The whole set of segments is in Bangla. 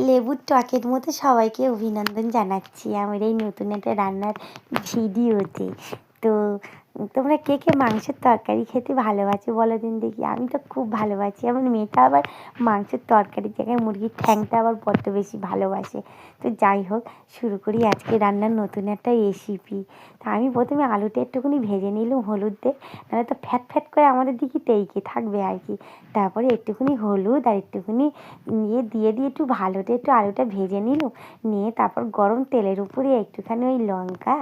লেবুর টকের মতো সবাইকে অভিনন্দন জানাচ্ছি আমার এই নতুন একটা রান্নার ভিডিওতে। তো তোমরা কে কে মাংসের তরকারি খেতে ভালোবাসো বলো দিন দেখি। আমি তো খুব ভালোবাসি। আমার মেয়েটা আবার মাংসের তরকারির জায়গায় মুরগির ঠ্যাংটা আবার বড্ড বেশি ভালোবাসে। তো যাই হোক, শুরু করি আজকে রান্নার নতুন একটা রেসিপি। তা আমি প্রথমে আলুটা একটুখানি ভেজে নিলাম হলুদ দিয়ে, নাহলে তো ফ্যাট ফ্যাট করে আমাদের দিকে টেইকে থাকবে আর কি। তারপরে একটুখানি হলুদ আর একটুখানি দিয়ে একটু ভালোতে একটু আলুটা ভেজে নিলাম। নিয়ে তারপর গরম তেলের উপরে একটুখানি ওই লঙ্কা,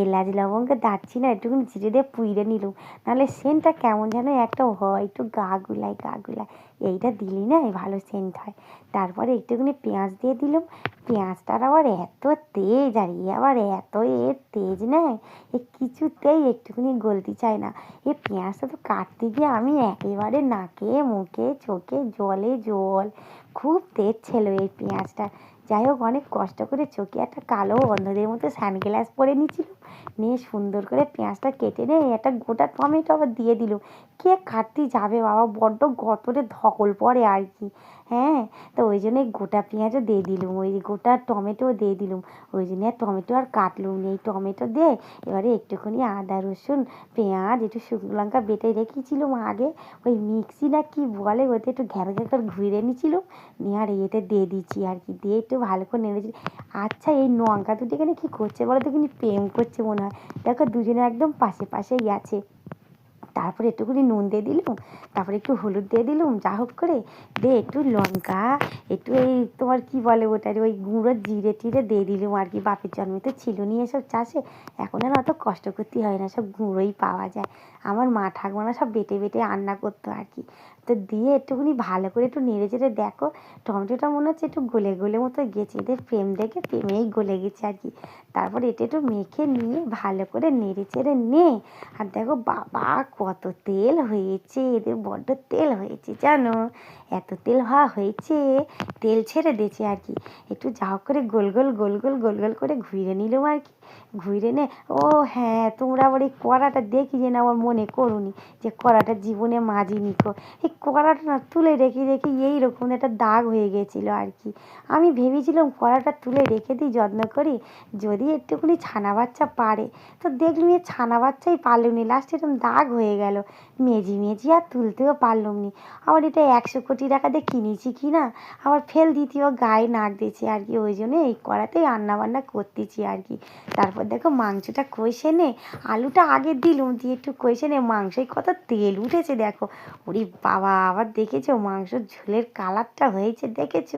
এলাচ, লবঙ্গ, দারচিনি একটুখানি জিরে দিয়ে পুইড়ে নিলাম। নাহলে সেন্টটা কেমন যেন একটা হয়, একটু গা গুলায়। এইটা দিলি না ভালো সেন্ট হয়। তারপরে একটুখানি পেঁয়াজ দিয়ে দিলাম। পেঁয়াজটার আবার এত তেজ, আর আবার এত তেজ নেয়, কিছুতেই একটুখানি গলতে চায় না। পেঁয়াজটা তো কাটতে গিয়ে আমি একেবারে নাকে মুখে চোখে জলে জল, খুব তেজ ছিল এই পেঁয়াজটা। যাই হোক, অনেক কষ্ট করে চোখে একটা কালো অন্ধদের মতো সানগ্লাস পরে নিয়েছিল, নিয়ে সুন্দর করে পেঁয়াজটা কেটে নিয়ে একটা গোটা টমেটো আবার দিয়ে দিল। কে কাটতে যাবে বাবা, বড্ড গতরে ধকল পড়ে আর কি। হ্যাঁ, তো ওই জন্য গোটা পেঁয়াজও দিয়ে দিলুম, ওই গোটা টমেটোও দিয়ে দিলুম। ওই জন্য আর টমেটো আর কাটলুম নি। এই টমেটো দিয়ে এবারে একটুখানি আদা রসুন পেঁয়াজ একটু শুকনো লঙ্কা বেটে রেখেছিলাম আগে, ওই মিক্সি না কি বলে, ওতে একটু ঘ্যার করে ঘুরে নিয়েছিলাম। নিয়ে আর এতে দিয়ে দিচ্ছি আর কি, দিয়ে একটু ভালো করে নেড়েছি। আচ্ছা, এই লঙ্কা দুটো এখানে কী করছে বলো তো, কিন্তু প্রেম করছে মনে হয়। দেখো দুজনে একদম পাশেই আছে। তারপরে একটুখানি নুন দিয়ে দিলুম, তারপরে একটু হলুদ দিয়ে দিলুম, যা হোক করে দিয়ে একটু লঙ্কা, একটু এই তোমার কী বলে ওটার ওই গুঁড়ো জিরে টিরে দিয়ে দিলুম আর কি। বাপের জন্মে ছিল নি এসব চাষে, এখন আর অত কষ্ট করতে হয় না, সব গুঁড়োই পাওয়া যায়। আমার মা ঠাকুমারা সব বেটে রান্না করতো আর কি। তো দিয়ে একটুখানি ভালো করে একটু নেড়ে চেড়ে দেখো, টমেটোটা মনে হচ্ছে একটু গলে মতো গেছে। এদের প্রেম দেখে প্রেমেই গলে গেছে আর কি। তারপর এটা একটু মেখে নিয়ে ভালো করে নেড়ে চেড়ে নে। আর দেখো বাবা, কত তেল হয়েছে, এদের বড্ড তেল হয়েছে জানো। এত তেল হওয়া হয়েছে, তেল ছেড়ে দিয়েছে আর কি। একটু যা হোক করে গোল গোল করে ঘুরে নিলাম আর কি। ঘুরে নে, ও হ্যাঁ, তোমরা আবার এই কড়াটা দেখি যে না আমার মনে করুনি যে কড়াটা জীবনে মাজিনি। এই কড়াটা না তুলে রেখে এইরকম একটা দাগ হয়ে গেছিলো আর কি। আমি ভেবেছিলাম কড়াটা তুলে রেখে দিই যত্ন করি, যদি একটুখানি ছানা বাচ্চা পারে। তো দেখলুম এ ছানা বাচ্চাই পারলুম নি, লাস্টে এরকম দাগ হয়ে গেল। মেজি আর তুলতেও পারলুম নি। আবার এটা 100 কোটি টাকা দিয়ে কিনেছি কি না, আবার ফেল দিতেও গায়ে নাক দিয়েছে আর কি। ওই জন্য এই কড়াতেই রান্নাবান্না করতেছি আর কি। তারপর দেখো মাংসটা কষে নে, আলুটা আগে দিলুম, দিয়ে একটু কষে নে, মাংসই কত তেল উঠেছে দেখো। ওরে বাবা, আবার দেখেছো মাংসর ঝোলের কালারটা হয়েছে দেখেছো।